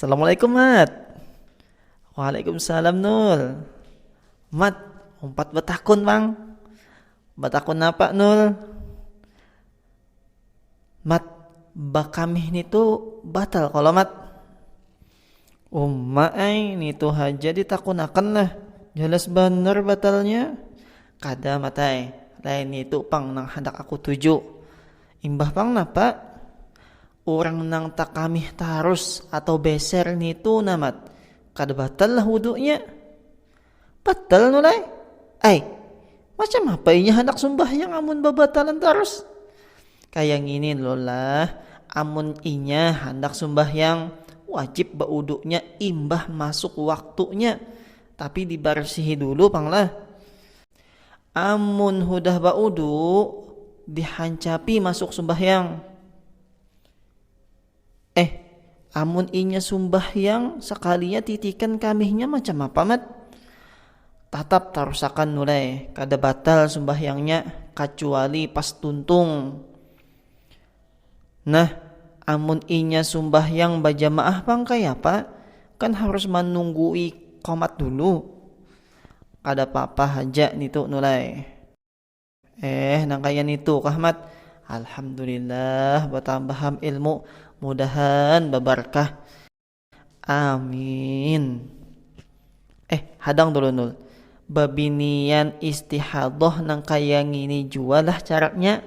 Assalamualaikum, Mat. Waalaikumsalam, Nul. Mat, umpat batakun, Bang. Batakun apa, Nul? Mat, bakamih nitu batal kalau Mat. Umma nitu haja ditakunakan lah. Jelas bener batalnya. Kada matai. Lain itu pang nang hendak aku tuju. Imbah pang napa? Orang nang takamih tarus atau beser nitu namat. Kada batal lah wudunya. Batal nulai. Macam apa inya hendak sembahyang amun babatalan terus? Kayak gini lolah, amun inya hendak sembahyang wajib bauduknya imbah masuk waktunya. Tapi dibarsihi dulu panglah. Amun hudah baudu dihancapi masuk sembahyang. Amun inya sembahyang sekalinya titikan kamihnya macam apa mat? Tatap tarusakan nulai kada batal sembahyangnya kecuali pas tuntung. Nah, amun inya sembahyang berjamaah pang kaya apa? Kan harus menunggui qomat dulu. Kada apa-apa haja nitu nulai. Nang kaya nitu kahmat. Alhamdulillah bertambaham ilmu. Mudahan babarkah. Amin. Hadang dulu Nul. Babinian istihadah nang kaya ngini jualah caranya.